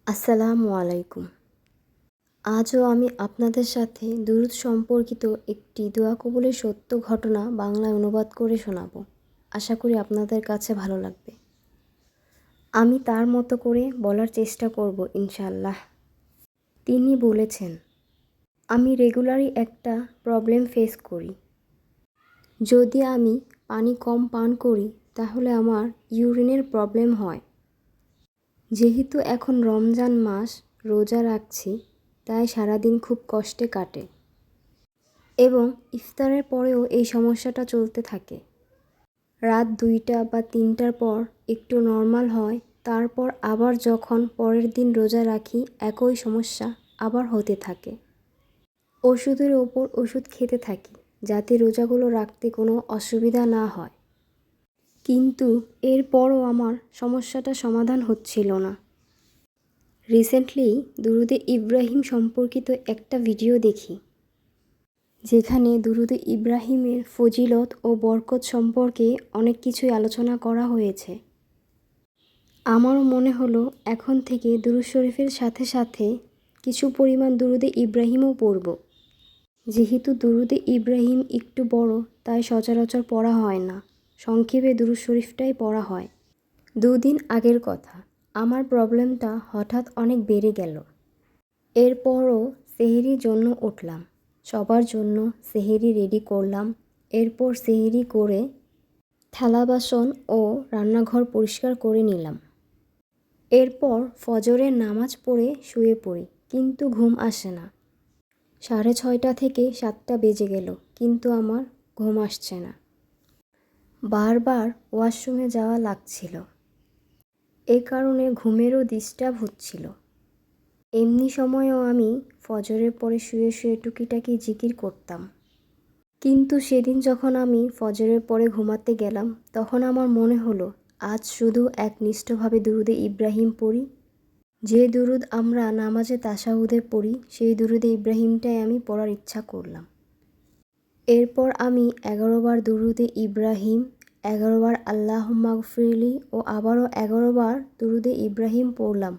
আসসালামু আলাইকুম। আজও আমি আপনাদের সাথে দুরূদ সম্পর্কিত একটি দোয়া কবুলের সত্য ঘটনা বাংলায় অনুবাদ করে শোনাব। আশা করি আপনাদের কাছে ভালো লাগবে। আমি তার মতো করে বলার চেষ্টা করব ইনশাআল্লাহ। তিনি বলেছেন, আমি রেগুলারই একটা প্রবলেম ফেস করি। যদি আমি পানি কম পান করি তাহলে আমার ইউরিনের প্রবলেম হয়। যেহেতু এখন রমজান মাস রোজা রাখছি, তাই সারাদিন খুব কষ্টে কাটে এবং ইফতারের পরেও এই সমস্যাটা চলতে থাকে। রাত 2টা বা 3টার পর একটু নর্মাল হয়, তারপর আবার যখন পরের দিন রোজা রাখি একই সমস্যা আবার হতে থাকে। ওষুধের ওপর ওষুধ খেতে থাকি যাতে রোজাগুলো রাখতে কোনো অসুবিধা না হয়, কিন্তু এরপরও আমার সমস্যাটা সমাধান হচ্ছিল না। রিসেন্টলি দুরুদে ইব্রাহিম সম্পর্কিত একটা ভিডিও দেখি, যেখানে দুরুদে ইব্রাহিমের ফজিলত ও বরকত সম্পর্কে অনেক কিছুই আলোচনা করা হয়েছে। আমারও মনে হলো এখন থেকে দুরুদ শরীফের সাথে সাথে কিছু পরিমাণ দুরুদে ইব্রাহিমও পড়ব। যেহেতু দুরুদে ইব্রাহিম একটু বড়, তাই সচরাচর পড়া হয় না, সংক্ষেপে দুরুদ শরীফটাই পড়া হয়। 2 দিন আগের কথা, আমার প্রবলেমটা হঠাৎ অনেক বেড়ে গেল। এরপরও সেহরির জন্য উঠলাম, সবার জন্য সেহরি রেডি করলাম। এরপর সেহরি করে থালা বাসন ও রান্নাঘর পরিষ্কার করে নিলাম। এরপর ফজরের নামাজ পড়ে শুয়ে পড়ি, কিন্তু ঘুম আসে না। 6:30 থেকে 7টা বেজে গেল, কিন্তু আমার ঘুম আসছে না। বারবার ওয়াশরুমে যাওয়া লাগছিল, এ কারণে ঘুমেরও ডিস্টার্ব হচ্ছিল। এমনি সময়েও আমি ফজরের পরে শুয়ে শুয়ে টুকিটাকি জিকির করতাম। কিন্তু সেদিন যখন আমি ফজরের পরে ঘুমাতে গেলাম, তখন আমার মনে হলো আজ শুধু একনিষ্ঠভাবে দুরুদে ইব্রাহিম পড়ি। যে দুরুদ আমরা নামাজে তাশাহুদে পড়ি, সেই দুরুদে ইব্রাহিমটাই আমি পড়ার ইচ্ছা করলাম। এরপর আমি 11 বার দুরুদে ইব্রাহিম, 11 বার আল্লাহুম্মা গফিরলি ও আবারও 11 বার দুরুদে ইব্রাহিম পড়লাম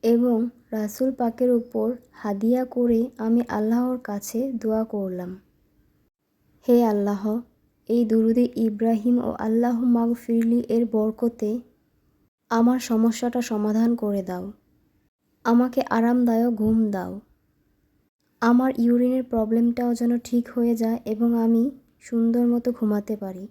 এবং রাসূল পাকের উপর হাদিয়া করে আমি আল্লাহর কাছে দোয়া করলাম, হে আল্লাহ, এই দুরুদে ইব্রাহিম ও আল্লাহুম্মা গফিরলি এর বরকতে আমার সমস্যাটা সমাধান করে দাও। আমাকে আরামদায়ক ঘুম দাও। আমার ইউরিনের প্রবলেমটাও যেন ঠিক হয়ে যায় এবং আমি সুন্দর মতো ঘুমাতে পারি।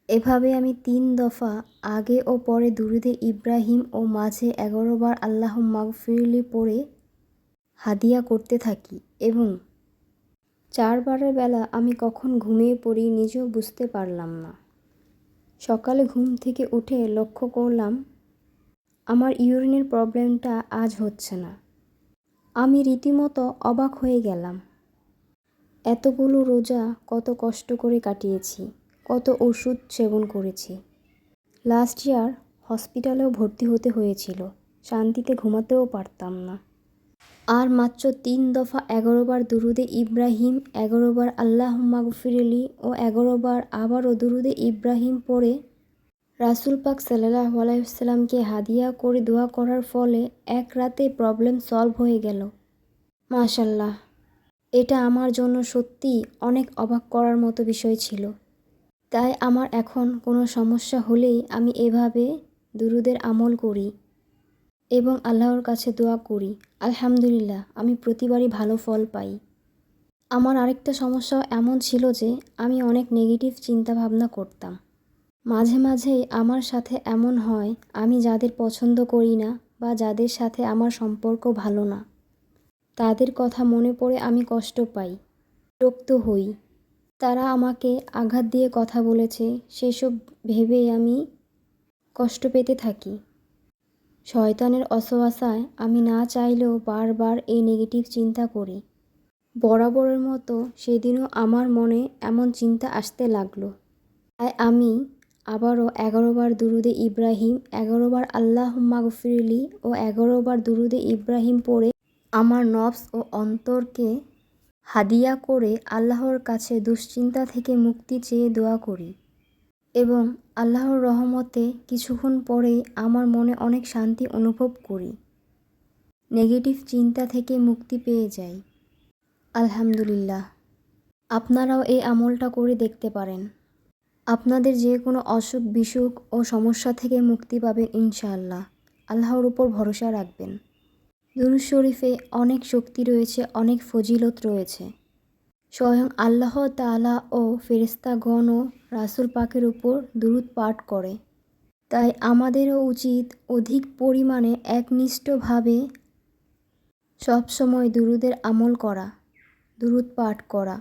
এভাবে আমি 3 দফা আগে ও পরে দুরুদে ইব্রাহিম ও মাঝে 11 বার আল্লাহুম্মা গফিরলি পড়ে হাদিয়া করতে থাকি এবং 4 বারের বেলা আমি কখন ঘুমিয়ে পড়ি নিজেও বুঝতে পারলাম না। সকালে ঘুম থেকে উঠে লক্ষ্য করলাম আমার ইউরিনের প্রবলেমটা আজ হচ্ছে না। আমি রীতিমতো অবাক হয়ে গেলাম। এতগুলো রোজা কত কষ্ট করে কাটিয়েছি, কত ওষুধ সেবন করেছি। লাস্ট ইয়ার হসপিটালেও ভর্তি হতে হয়েছিল, শান্তিতে ঘুমাতেও পারতাম না। আর মাত্র 3 দফা 11 বার দুরুদে ইব্রাহিম, 11 বার আল্লাহুম্মা গফিরলি ও 11 বার আবারও দুরুদে ইব্রাহিম পড়ে রাসূল পাক সাল্লাল্লাহু আলাইহি ওয়াসাল্লামকে হাদিয়া করে দোয়া করার ফলে এক রাতে প্রবলেম সলভ হয়ে গেল। মাশাআল্লাহ, এটা আমার জন্য সত্যিই অনেক অবাক করার মতো বিষয় ছিল। তাই আমার এখন কোনো সমস্যা হলেই আমি এভাবে দুরুদের আমল করি এবং আল্লাহর কাছে দোয়া করি। আলহামদুলিল্লাহ, আমি প্রতিবারই ভালো ফল পাই। আমার আরেকটা সমস্যাও এমন ছিল যে আমি অনেক নেগেটিভ চিন্তাভাবনা করতাম। মাঝে মাঝেই আমার সাথে এমন হয়, আমি যাদের পছন্দ করি না বা যাদের সাথে আমার সম্পর্ক ভালো না, তাদের কথা মনে পড়ে আমি কষ্ট পাই, বিরক্ত হই। তারা আমাকে আঘাত দিয়ে কথা বলেছে, সেসব ভেবেই আমি কষ্ট পেতে থাকি। শয়তানের অসওয়াসায় আমি না চাইলেও বারবার এই নেগেটিভ চিন্তা করি। বরাবরের মতো সেদিনও আমার মনে এমন চিন্তা আসতে লাগলো। তাই আমি আবারও 11 বার দুরুদে ইব্রাহিম, 11 বার আল্লাহুম্মা গফিরলি ও 11 বার দুরুদে ইব্রাহিম পড়ে আমার নফস ও অন্তরকে হাদিয়া করে আল্লাহর কাছে দুশ্চিন্তা থেকে মুক্তি চেয়ে দোয়া করি এবং আল্লাহর রহমতে কিছুক্ষণ পরেই আমার মনে অনেক শান্তি অনুভব করি। নেগেটিভ চিন্তা থেকে মুক্তি পেয়ে যাই। আলহামদুলিল্লাহ। আপনারাও এই আমলটা করে দেখতে পারেন। আপনাদের যে কোনো অসুখ বিসুখ ও সমস্যা থেকে মুক্তি পাবেন ইনশাআল্লাহ। আল্লাহর উপর ভরসা রাখবেন। দুরূদ শরীফে অনেক শক্তি রয়েছে, অনেক ফজিলত রয়েছে। স্বয়ং আল্লাহ তাআলা ও ফেরেশতাগণও রাসূল পাকের উপর দুরূদ পাঠ করে। তাই আমাদেরও উচিত অধিক পরিমাণে একনিষ্ঠভাবে সবসময় দুরূদের আমল করা, দুরূদ পাঠ করা।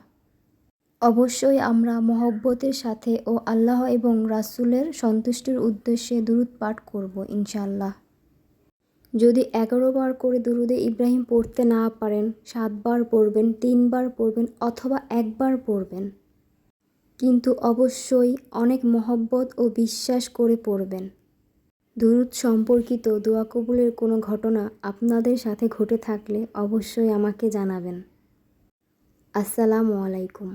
অবশ্যই আমরা মহব্বতের সাথে ও আল্লাহ এবং রাসূলের সন্তুষ্টির উদ্দেশ্যে দুরূদ পাঠ করব ইনশাআল্লাহ। যদি 11 বার করে দুরূদে ইব্রাহিম পড়তে না পারেন, 7 বার পড়বেন, 3 বার পড়বেন অথবা 1 বার পড়বেন। কিন্তু অবশ্যই অনেক মহব্বত ও বিশ্বাস করে পড়বেন। দুরূদ সম্পর্কিত দোয়া কবুলের কোনো ঘটনা আপনাদের সাথে ঘটে থাকলে অবশ্যই আমাকে জানাবেন। আসসালামু আলাইকুম।